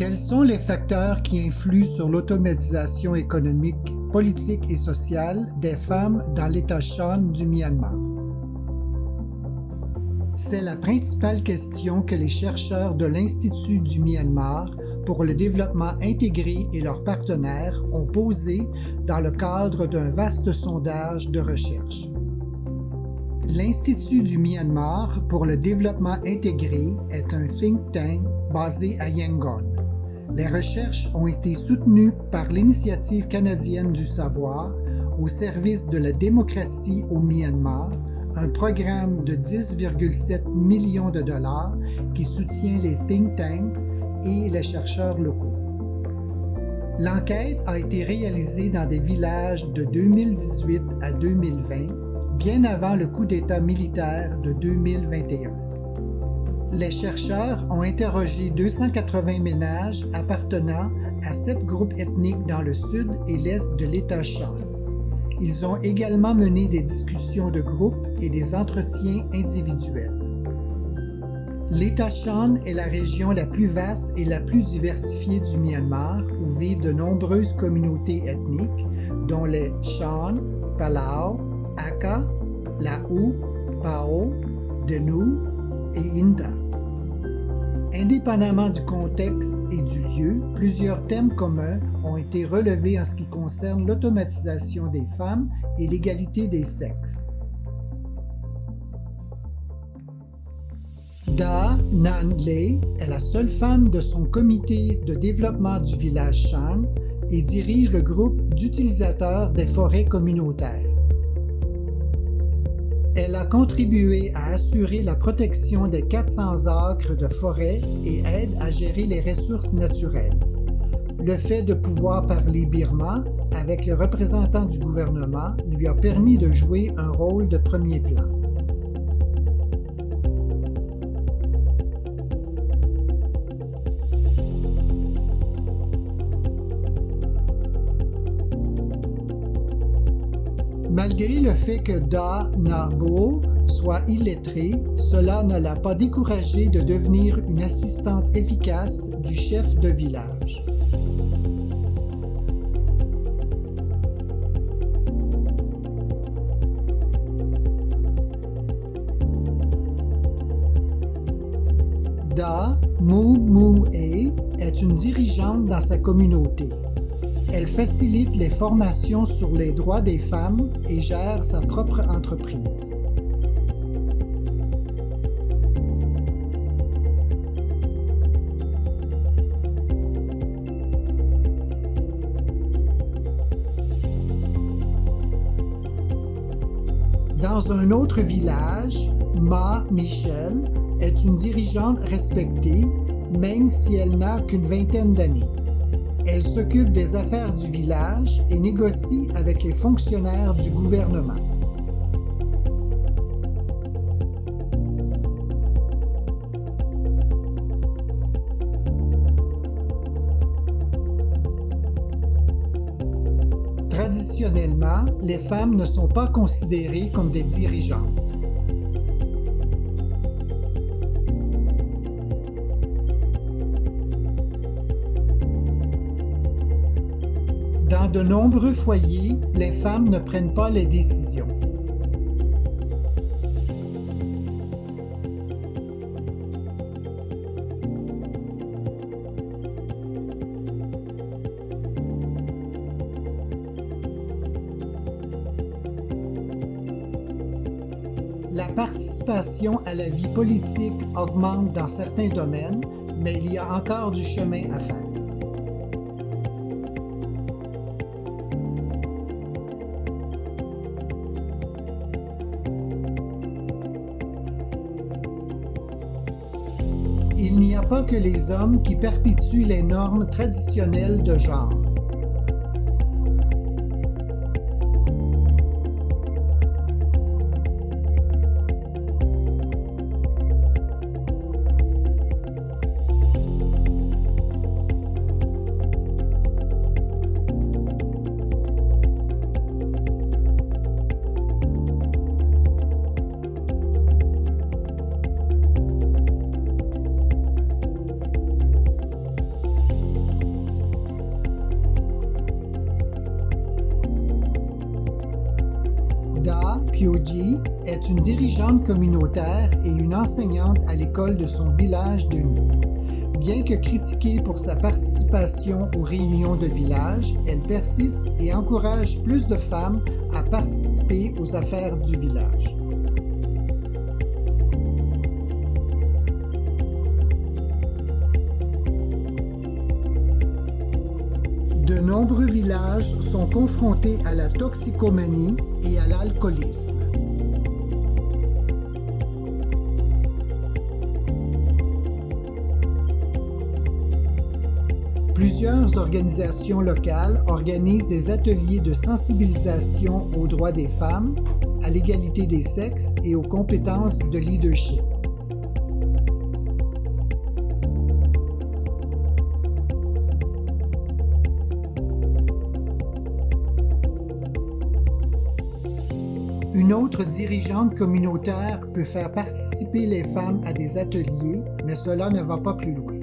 Quels sont les facteurs qui influent sur l'automatisation économique, politique et sociale des femmes dans l'État Shan du Myanmar? C'est la principale question que les chercheurs de l'Institut du Myanmar pour le développement intégré et leurs partenaires ont posée dans le cadre d'un vaste sondage de recherche. L'Institut du Myanmar pour le développement intégré est un think tank basé à Yangon. Les recherches ont été soutenues par l'Initiative canadienne du savoir au service de la démocratie au Myanmar, un programme de 10,7 millions de dollars qui soutient les think tanks et les chercheurs locaux. L'enquête a été réalisée dans des villages de 2018 à 2020, bien avant le coup d'État militaire de 2021. Les chercheurs ont interrogé 280 ménages appartenant à 7 groupes ethniques dans le sud et l'est de l'État Shan. Ils ont également mené des discussions de groupe et des entretiens individuels. L'État Shan est la région la plus vaste et la plus diversifiée du Myanmar où vivent de nombreuses communautés ethniques, dont les Shan, Palau, Akha, Lau, Pao, Denu et Inda. Indépendamment du contexte et du lieu, plusieurs thèmes communs ont été relevés en ce qui concerne l'automatisation des femmes et l'égalité des sexes. Da Nan Le est la seule femme de son comité de développement du village Shan et dirige le groupe d'utilisateurs des forêts communautaires. Elle a contribué à assurer la protection des 400 acres de forêt et aide à gérer les ressources naturelles. Le fait de pouvoir parler birman avec les représentants du gouvernement lui a permis de jouer un rôle de premier plan. Malgré le fait que Da Na-bo soit illettrée, cela ne l'a pas découragée de devenir une assistante efficace du chef de village. Da Mu-mu-e est une dirigeante dans sa communauté. Elle facilite les formations sur les droits des femmes et gère sa propre entreprise. Dans un autre village, Ma Michel est une dirigeante respectée, même si elle n'a qu'une vingtaine d'années. Elle s'occupe des affaires du village et négocie avec les fonctionnaires du gouvernement. Traditionnellement, les femmes ne sont pas considérées comme des dirigeantes. Dans de nombreux foyers, les femmes ne prennent pas les décisions. La participation à la vie politique augmente dans certains domaines, mais il y a encore du chemin à faire. Il n'y a pas que les hommes qui perpétuent les normes traditionnelles de genre. Pyoji est une dirigeante communautaire et une enseignante à l'école de son village de Nîmes. Bien que critiquée pour sa participation aux réunions de village, elle persiste et encourage plus de femmes à participer aux affaires du village. De nombreux villages sont confrontés à la toxicomanie et à l'alcoolisme. Plusieurs organisations locales organisent des ateliers de sensibilisation aux droits des femmes, à l'égalité des sexes et aux compétences de leadership. Une autre dirigeante communautaire peut faire participer les femmes à des ateliers, mais cela ne va pas plus loin.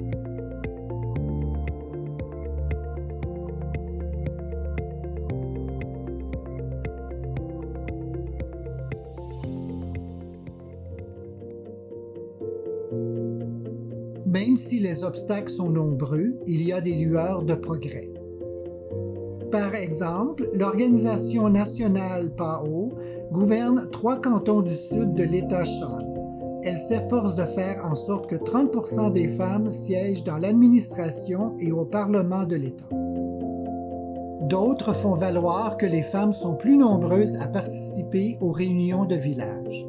Même si les obstacles sont nombreux, il y a des lueurs de progrès. Par exemple, l'organisation nationale PAO gouverne 3 cantons du sud de l'État Shan. Elle s'efforce de faire en sorte que 30% des femmes siègent dans l'administration et au Parlement de l'État. D'autres font valoir que les femmes sont plus nombreuses à participer aux réunions de village.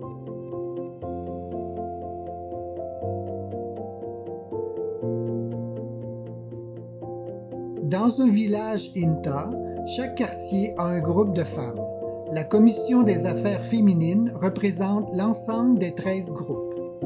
Dans un village Inta, chaque quartier a un groupe de femmes. La Commission des affaires féminines représente l'ensemble des 13 groupes.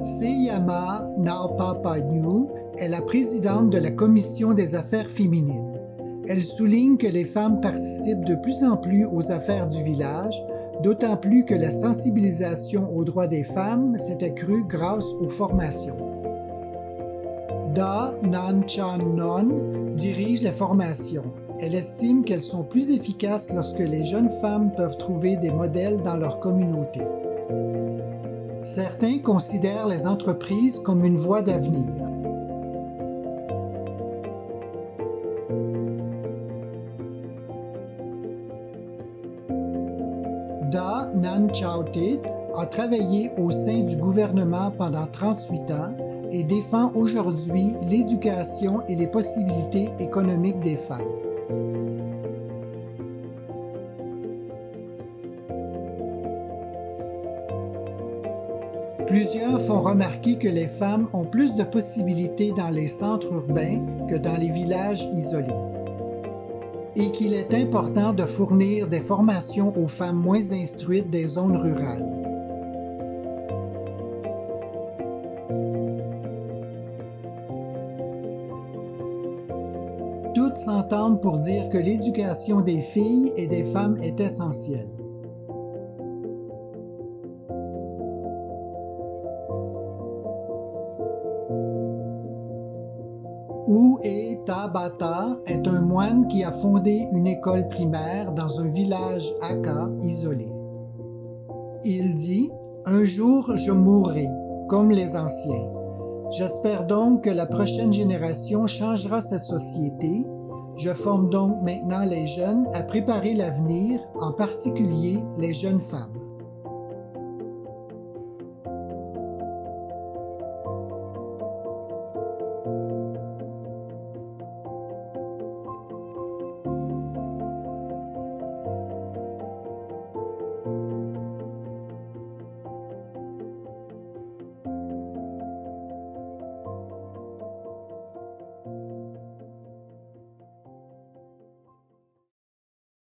Seyama Naupapanyu est la présidente de la Commission des affaires féminines. Elle souligne que les femmes participent de plus en plus aux affaires du village, d'autant plus que la sensibilisation aux droits des femmes s'est accrue grâce aux formations. Da Nanchan-non dirige les formations. Elle estime qu'elles sont plus efficaces lorsque les jeunes femmes peuvent trouver des modèles dans leur communauté. Certains considèrent les entreprises comme une voie d'avenir. Da Nanchautit a travaillé au sein du gouvernement pendant 38 ans et défend aujourd'hui l'éducation et les possibilités économiques des femmes. Plusieurs font remarquer que les femmes ont plus de possibilités dans les centres urbains que dans les villages isolés, et qu'il est important de fournir des formations aux femmes moins instruites des zones rurales. Toutes s'entendent pour dire que l'éducation des filles et des femmes est essentielle. Uwe Tabata est un moine qui a fondé une école primaire dans un village Aka isolé. Il dit « Un jour je mourrai, comme les anciens. J'espère donc que la prochaine génération changera cette société. Je forme donc maintenant les jeunes à préparer l'avenir, en particulier les jeunes femmes. »